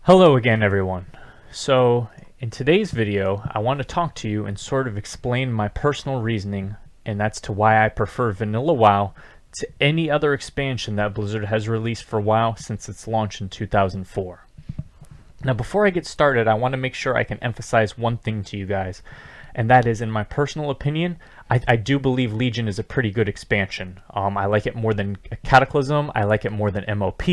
Hello again, everyone. So, in today's video, I want to talk to you and sort of explain my personal reasoning, and that's to why I prefer Vanilla WoW to any other expansion that Blizzard has released for WoW since its launch in 2004. Now, before I get started, I want to make sure I can emphasize one thing to you guys, and that is, in my personal opinion, I do believe Legion is a pretty good expansion. I like it more than Cataclysm, I like it more than MOP,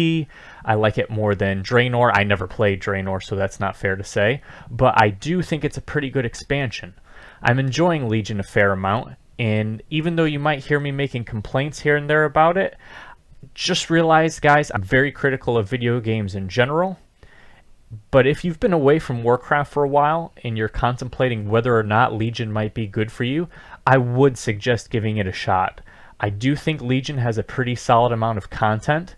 I like it more than Draenor. I never played Draenor, so that's not fair to say, but I do think it's a pretty good expansion. I'm enjoying Legion a fair amount, and even though you might hear me making complaints here and there about it, just realize, guys, I'm very critical of video games in general. But if you've been away from Warcraft for a while and you're contemplating whether or not Legion might be good for you, I would suggest giving it a shot. I do think Legion has a pretty solid amount of content,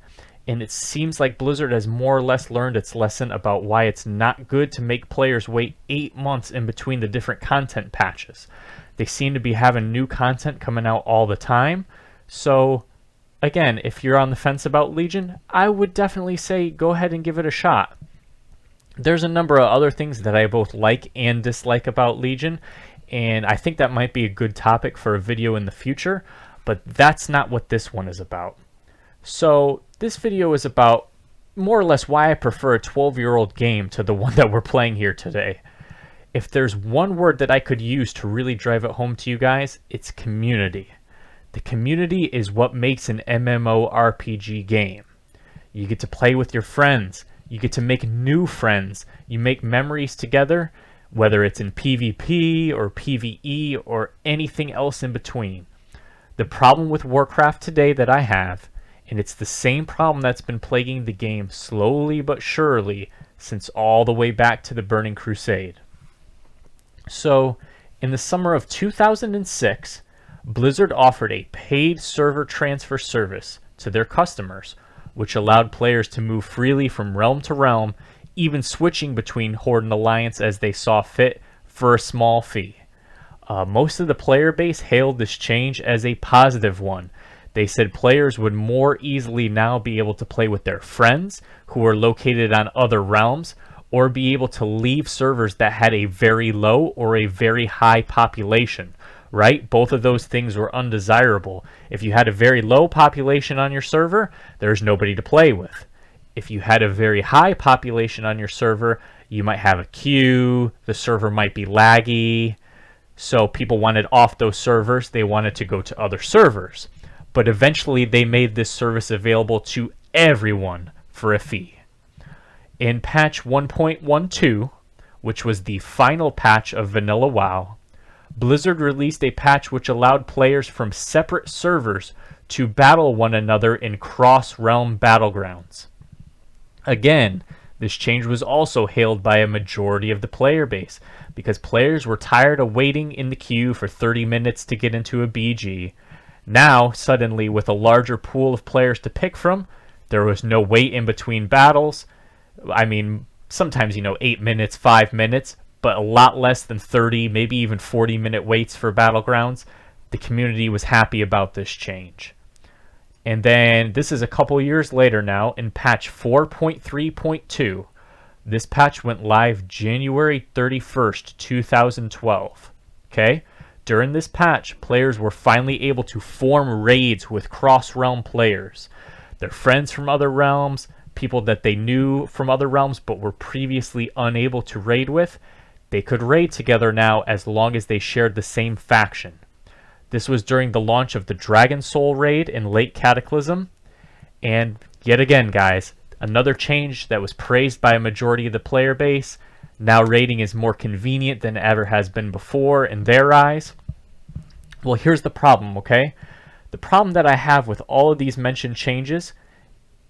and it seems like Blizzard has more or less learned its lesson about why it's not good to make players wait 8 months in between the different content patches. They seem to be having new content coming out all the time, so again, if you're on the fence about Legion, I would definitely say go ahead and give it a shot. There's a number of other things that I both like and dislike about Legion, and I think that might be a good topic for a video in the future, but that's not what this one is about. So this video is about more or less why I prefer a 12-year-old game to the one that we're playing here today. If there's one word that I could use to really drive it home to you guys, it's community. The community is what makes an MMORPG game. You get to play with your friends. You get to make new friends. You make memories together, whether it's in PvP or PvE or anything else in between. The problem with Warcraft today that I have, and it's the same problem that's been plaguing the game slowly but surely since all the way back to the Burning Crusade. So, in the summer of 2006, Blizzard offered a paid server transfer service to their customers, which allowed players to move freely from realm to realm, even switching between Horde and Alliance as they saw fit for a small fee. Most of the player base hailed this change as a positive one. They said players would more easily now be able to play with their friends who are located on other realms, or be able to leave servers that had a very low or a very high population. Right? Both of those things were undesirable. If you had a very low population on your server, there's nobody to play with. If you had a very high population on your server, you might have a queue, the server might be laggy, so people wanted off those servers, they wanted to go to other servers. But eventually they made this service available to everyone for a fee. In patch 1.12, which was the final patch of Vanilla WoW, Blizzard released a patch which allowed players from separate servers to battle one another in cross-realm battlegrounds. Again, this change was also hailed by a majority of the player base, because players were tired of waiting in the queue for 30 minutes to get into a BG. Now, suddenly, with a larger pool of players to pick from, there was no wait in between battles. I mean, sometimes, 8 minutes, 5 minutes, but a lot less than 30, maybe even 40-minute waits for Battlegrounds. The community was happy about this change. And then, this is a couple years later now, in patch 4.3.2, this patch went live January 31st, 2012. Okay? During this patch, players were finally able to form raids with cross-realm players. Their friends from other realms, people that they knew from other realms but were previously unable to raid with, they could raid together now as long as they shared the same faction. This was during the launch of the Dragon Soul raid in late Cataclysm. And yet again, guys, another change that was praised by a majority of the player base. Now raiding is more convenient than it ever has been before in their eyes. Well, here's the problem, okay? The problem that I have with all of these mentioned changes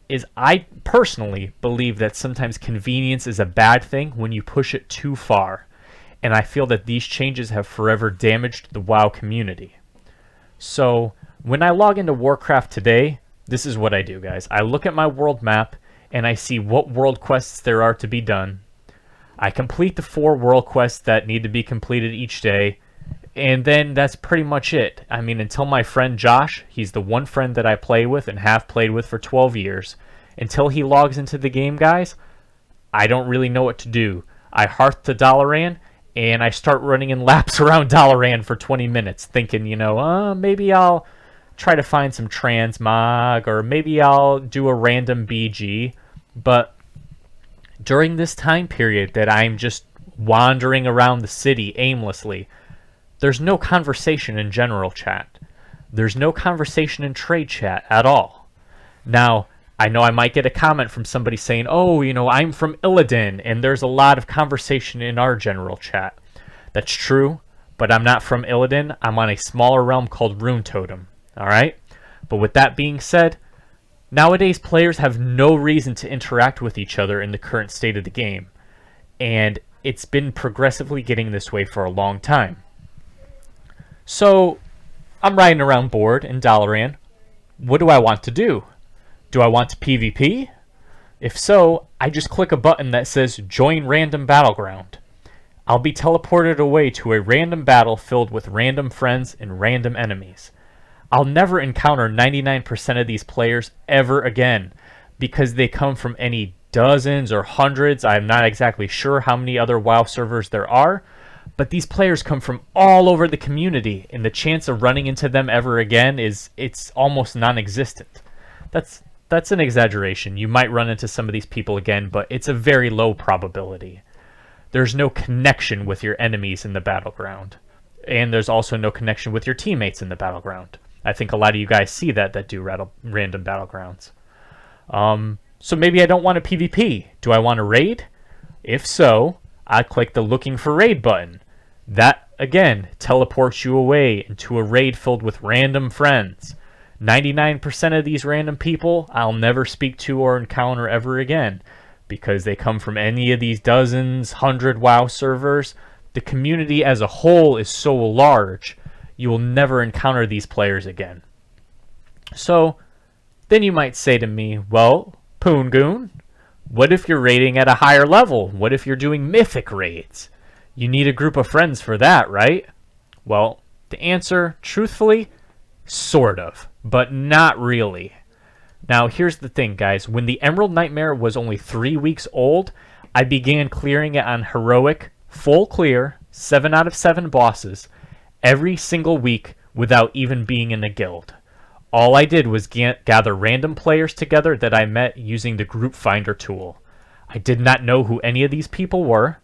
is I personally believe that sometimes convenience is a bad thing when you push it too far. And I feel that these changes have forever damaged the WoW community. So, when I log into Warcraft today, this is what I do, guys. I look at my world map, and I see what world quests there are to be done. I complete the 4 world quests that need to be completed each day, and then that's pretty much it. I mean, until my friend Josh, he's the one friend that I play with and have played with for 12 years, until he logs into the game, guys, I don't really know what to do. I hearth to Dalaran, and I start running in laps around Dalaran for 20 minutes, thinking, maybe I'll try to find some transmog, or maybe I'll do a random BG. But during this time period that I'm just wandering around the city aimlessly, there's no conversation in general chat. There's no conversation in trade chat at all. Now, I know I might get a comment from somebody saying, oh, I'm from Illidan, and there's a lot of conversation in our general chat. That's true, but I'm not from Illidan. I'm on a smaller realm called Rune Totem. Alright? But with that being said, nowadays players have no reason to interact with each other in the current state of the game. And it's been progressively getting this way for a long time. So, I'm riding around bored in Dalaran. What do I want to do? Do I want to PvP? If so, I just click a button that says Join Random Battleground. I'll be teleported away to a random battle filled with random friends and random enemies. I'll never encounter 99% of these players ever again, because they come from any dozens or hundreds. I'm not exactly sure how many other WoW servers there are, but these players come from all over the community, and the chance of running into them ever again it's almost non-existent. That's an exaggeration. You might run into some of these people again, but it's a very low probability. There's no connection with your enemies in the battleground, and there's also no connection with your teammates in the battleground. I think a lot of you guys see that do random battlegrounds. So maybe I don't want a PvP. Do I want a raid? If so, I click the Looking for Raid button. That, again, teleports you away into a raid filled with random friends. 99% of these random people I'll never speak to or encounter ever again, because they come from any of these dozens, 100 WoW servers. The community as a whole is so large, you will never encounter these players again. So, then you might say to me, well, Poongoon, what if you're raiding at a higher level? What if you're doing mythic raids? You need a group of friends for that, right? Well, the answer, truthfully, sort of, but not really. Now, here's the thing, guys. When the Emerald Nightmare was only 3 weeks old, I began clearing it on heroic, full clear, 7 out of 7 bosses, every single week without even being in a guild. All I did was gather random players together that I met using the Group Finder tool. I did not know who any of these people were.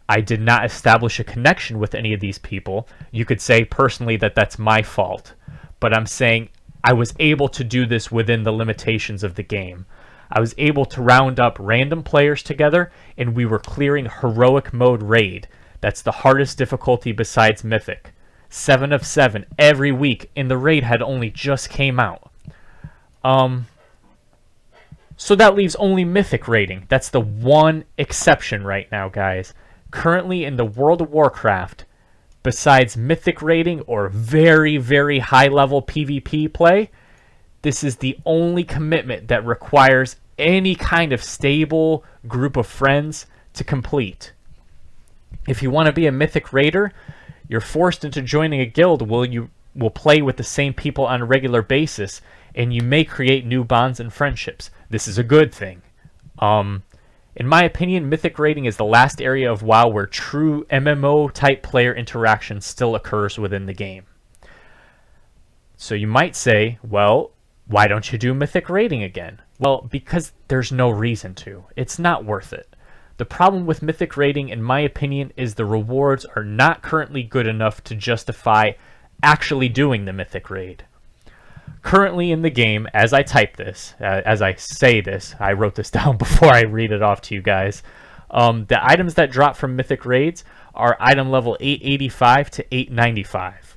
I did not establish a connection with any of these people. You could say personally that that's my fault, but I'm saying I was able to do this within the limitations of the game. I was able to round up random players together, and we were clearing heroic mode raid. That's the hardest difficulty besides mythic. 7 of 7 every week, and the raid had only just came out. So that leaves only mythic raiding. That's the one exception right now, guys. Currently in the World of Warcraft, besides mythic raiding or very, very high level PvP play, this is the only commitment that requires any kind of stable group of friends to complete. If you want to be a mythic raider, you're forced into joining a guild where you will play with the same people on a regular basis, and you may create new bonds and friendships. This is a good thing. In my opinion, mythic raiding is the last area of WoW where true MMO-type player interaction still occurs within the game. So you might say, well, why don't you do mythic raiding again? Well, because there's no reason to. It's not worth it. The problem with mythic raiding, in my opinion, is the rewards are not currently good enough to justify actually doing the mythic raid. Currently in the game, as I type this, as I say this, I wrote this down before I read it off to you guys, the items that drop from mythic raids are item level 885 to 895,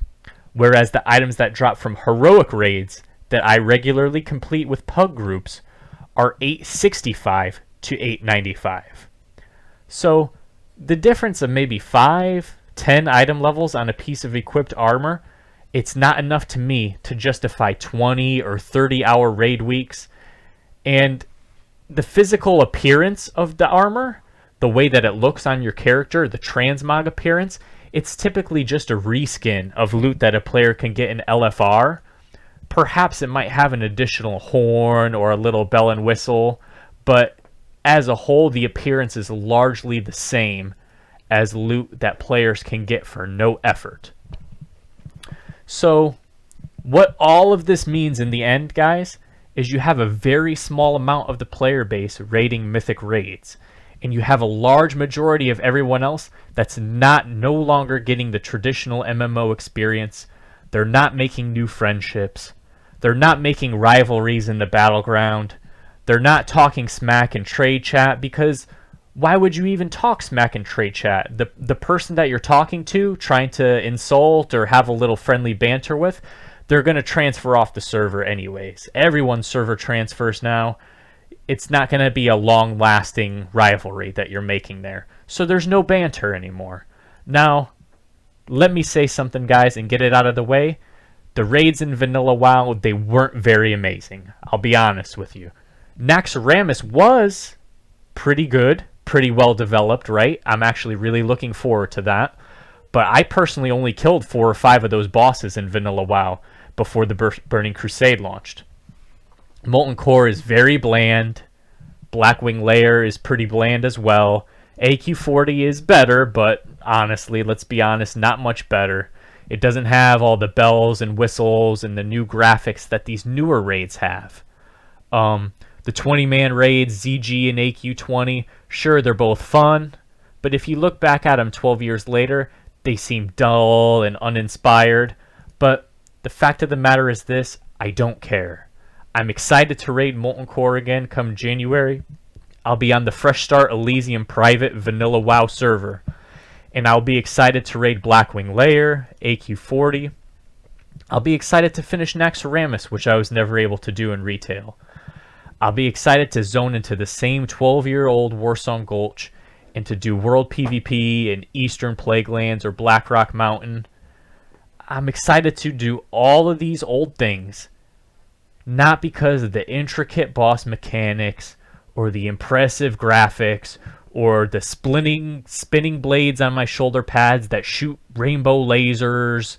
whereas the items that drop from heroic raids that I regularly complete with pug groups are 865 to 895. So the difference of maybe 5, 10 item levels on a piece of equipped armor, it's not enough to me to justify 20 or 30 hour raid weeks. And the physical appearance of the armor, the way that it looks on your character, the transmog appearance, it's typically just a reskin of loot that a player can get in LFR. Perhaps it might have an additional horn or a little bell and whistle, but as a whole, the appearance is largely the same as loot that players can get for no effort. So what all of this means in the end, guys, is you have a very small amount of the player base raiding mythic raids, and you have a large majority of everyone else that's no longer getting the traditional MMO experience. They're not making new friendships. They're not making rivalries in the battleground. They're not talking smack in trade chat, because why would you even talk smack in trade chat? The person that you're talking to, trying to insult or have a little friendly banter with, they're going to transfer off the server anyways. Everyone's server transfers now. It's not going to be a long-lasting rivalry that you're making there. So there's no banter anymore. Now, let me say something, guys, and get it out of the way. The raids in Vanilla WoW, they weren't very amazing. I'll be honest with you. Naxxramas was pretty good, pretty well developed, right? I'm actually really looking forward to that. But I personally only killed 4 or 5 of those bosses in Vanilla WoW before the Burning Crusade launched. Molten Core is very bland. Blackwing Lair is pretty bland as well. AQ40 is better, but honestly, let's be honest, not much better. It doesn't have all the bells and whistles and the new graphics that these newer raids have. The 20-man raids, ZG and AQ20, sure, they're both fun, but if you look back at them 12 years later, they seem dull and uninspired. But the fact of the matter is this: I don't care. I'm excited to raid Molten Core again come January. I'll be on the Fresh Start Elysium private Vanilla WoW server. And I'll be excited to raid Blackwing Lair, AQ40. I'll be excited to finish Naxxramas, which I was never able to do in retail. I'll be excited to zone into the same 12-year-old Warsong Gulch and to do World PvP in Eastern Plaguelands or Blackrock Mountain. I'm excited to do all of these old things, not because of the intricate boss mechanics or the impressive graphics or the spinning blades on my shoulder pads that shoot rainbow lasers.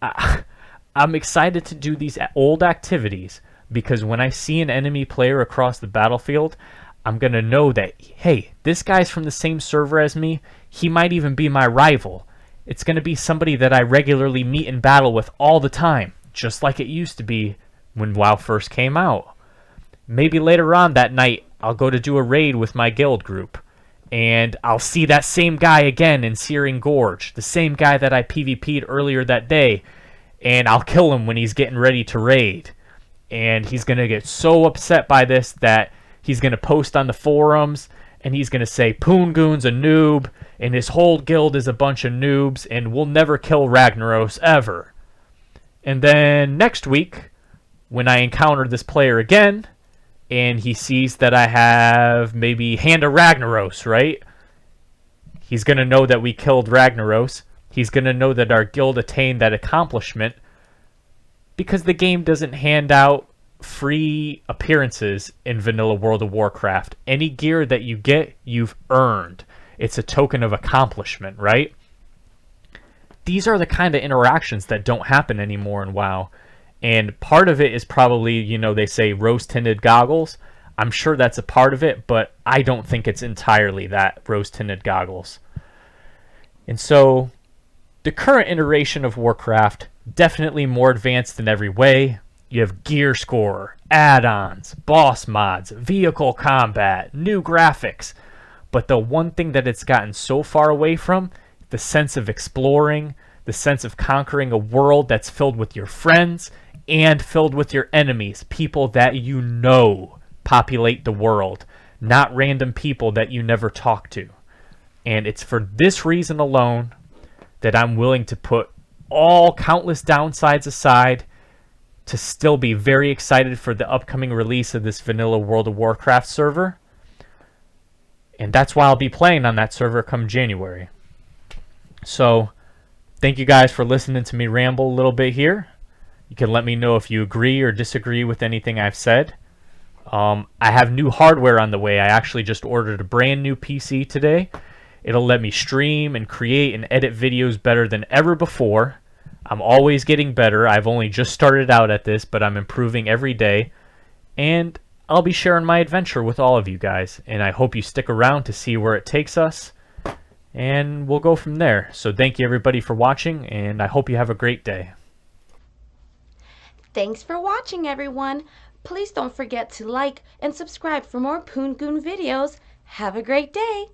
I'm excited to do these old activities because when I see an enemy player across the battlefield, I'm going to know that, hey, this guy's from the same server as me. He might even be my rival. It's going to be somebody that I regularly meet in battle with all the time, just like it used to be when WoW first came out. Maybe later on that night, I'll go to do a raid with my guild group, and I'll see that same guy again in Searing Gorge, the same guy that I PvP'd earlier that day, and I'll kill him when he's getting ready to raid. And he's going to get so upset by this that he's going to post on the forums, and he's going to say, Poongoon's a noob, and his whole guild is a bunch of noobs, and we'll never kill Ragnaros ever. And then next week, when I encounter this player again, and he sees that I have maybe Hand of Ragnaros, right? He's going to know that we killed Ragnaros. He's going to know that our guild attained that accomplishment, because the game doesn't hand out free appearances in Vanilla World of Warcraft. Any gear that you get, you've earned. It's a token of accomplishment, right? These are the kind of interactions that don't happen anymore in WoW. And part of it is probably, they say rose-tinted goggles. I'm sure that's a part of it, but I don't think it's entirely that, rose-tinted goggles. And so the current iteration of Warcraft, definitely more advanced in every way. You have gear scorer, add-ons, boss mods, vehicle combat, new graphics. But the one thing that it's gotten so far away from, the sense of exploring, the sense of conquering a world that's filled with your friends and filled with your enemies, people that you know populate the world, not random people that you never talk to. And it's for this reason alone that I'm willing to put all countless downsides aside to still be very excited for the upcoming release of this Vanilla World of Warcraft server. And that's why I'll be playing on that server come January. So, thank you guys for listening to me ramble a little bit here. You can let me know if you agree or disagree with anything I've said. I have new hardware on the way. I actually just ordered a brand new PC today. It'll let me stream and create and edit videos better than ever before. I'm always getting better. I've only just started out at this, but I'm improving every day. And I'll be sharing my adventure with all of you guys, and I hope you stick around to see where it takes us, and we'll go from there. So thank you everybody for watching, and I hope you have a great day. Thanks for watching, everyone. Please don't forget to like and subscribe for more Poongoon videos. Have a great day.